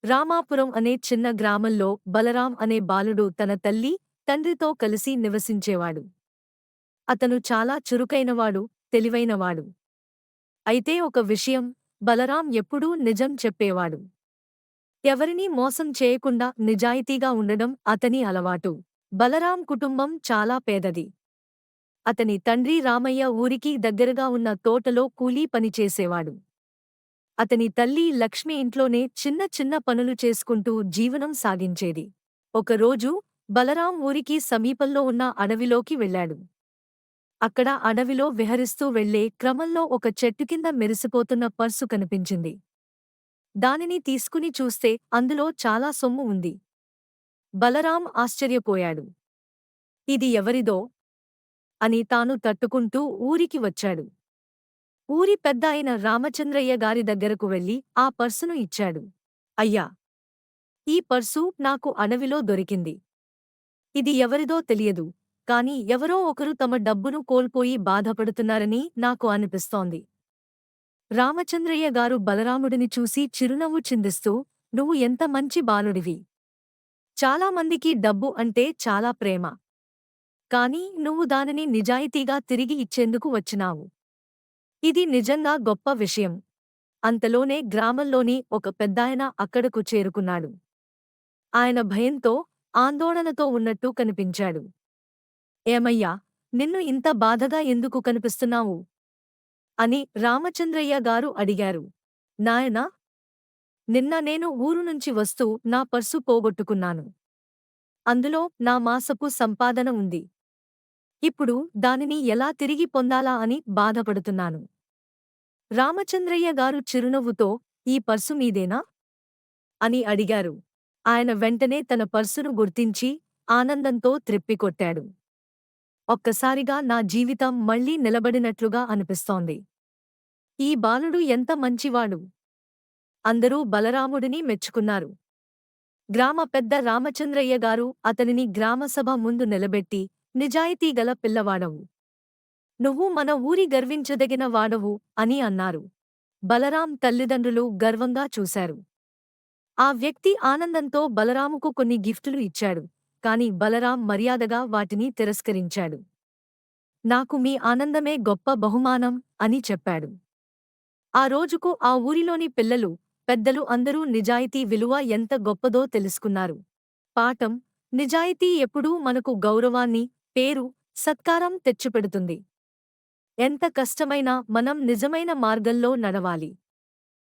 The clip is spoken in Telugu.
రామాపురం అనే చిన్న గ్రామంలో బలరాం అనే బాలుడు తన తల్లి, తండ్రితో కలిసి నివసించేవాడు. అతను చాలా చురుకైనవాడు, తెలివైనవాడు. అయితే ఒక విషయం, బలరాం ఎప్పుడూ నిజం చెప్పేవాడు. ఎవరినీ మోసం చేయకుండా నిజాయితీగా ఉండడం అతని అలవాటు. బలరాం కుటుంబం చాలా పేదది. అతని తండ్రి రామయ్య ఊరికి దగ్గరగా ఉన్న తోటలో కూలీ పనిచేసేవాడు. అతని తల్లి లక్ష్మి ఇంట్లోనే చిన్న చిన్న పనులు చేసుకుంటూ జీవనం సాగించేది. ఒకరోజు బలరాం ఊరికి సమీపంలో ఉన్న అడవిలోకి వెళ్ళాడు. అక్కడ అడవిలో విహరిస్తూ వెళ్లే క్రమంలో ఒక చెట్టు కింద మెరిసిపోతున్న పర్సు కనిపించింది. దానిని తీసుకుని చూస్తే అందులో చాలా సొమ్ము ఉంది. బలరాం ఆశ్చర్యపోయాడు. ఇది ఎవరిదో అని తాను తట్టుకుంటూ ఊరికి వచ్చాడు. ఊరి పెద్దాయన రామచంద్రయ్య గారి దగ్గరకు వెళ్లి ఆ పర్సును ఇచ్చాడు. అయ్యా! ఈ పర్సు నాకు అడవిలో దొరికింది. ఇది ఎవరిదో తెలియదు, కాని ఎవరో ఒకరు తమ డబ్బును కోల్పోయి బాధపడుతున్నారని నాకు అనిపిస్తోంది. రామచంద్రయ్య గారు బలరాముడిని చూసి చిరునవ్వు చిందిస్తూ, నువ్వు ఎంత మంచి బాలుడివి. చాలామందికి డబ్బు అంటే చాలా ప్రేమ. కాని నువ్వు దానిని నిజాయితీగా తిరిగి ఇచ్చేందుకు వచ్చినావు. ఇది నిజంగా గొప్ప విషయం. అంతలోనే గ్రామంలోని ఒక పెద్దాయన అక్కడకు చేరుకున్నాడు. ఆయన భయంతో, ఆందోళనతో ఉన్నట్టు కనిపించాడు. ఏమయ్యా, నిన్ను ఇంత బాధగా ఎందుకు కనిపిస్తున్నావు? అని రామచంద్రయ్య గారు అడిగారు. నాయనా, నిన్న నేను ఊరు నుంచి వస్తూ నా పర్సు పోగొట్టుకున్నాను. అందులో నా మాసపు సంపాదన ఉంది. ఇప్పుడు దానిని ఎలా తిరిగి పొందాలా అని బాధపడుతున్నాను. రామచంద్రయ్య గారు చిరునవ్వుతో, ఈ పర్సు మీదేనా? అని అడిగారు. ఆయన వెంటనే తన పర్సును గుర్తించి ఆనందంతో త్రిప్పికొట్టాడు. ఒక్కసారిగా నా జీవితం మళ్లీ నిలబడినట్లుగా అనిపిస్తోంది. ఈ బాలుడు ఎంత మంచివాడు! అందరూ బలరాముడిని మెచ్చుకున్నారు. గ్రామ పెద్ద రామచంద్రయ్య గారు అతనిని గ్రామసభ ముందు నిలబెట్టి, నిజాయితీగల పిల్లవాడవు. నువ్వు మన ఊరి గర్వించదగిన వాడవు అని అన్నారు. బలరాం తల్లిదండ్రులు గర్వంగా చూశారు. ఆ వ్యక్తి ఆనందంతో బలరాముకు కొన్ని గిఫ్టులు ఇచ్చాడు. కాని బలరాం మర్యాదగా వాటిని తిరస్కరించాడు. నాకు మీ ఆనందమే గొప్ప బహుమానం అని చెప్పాడు. ఆ రోజుకు ఆ ఊరిలోని పిల్లలు, పెద్దలు అందరూ నిజాయితీ విలువ ఎంత గొప్పదో తెలుసుకున్నారు. పాఠం: నిజాయితీ ఎప్పుడూ మనకు గౌరవాన్ని, పేరు, సత్కారం తెచ్చిపెడుతుంది. ఎంత కష్టమైనా మనం నిజమైన మార్గంలో నడవాలి.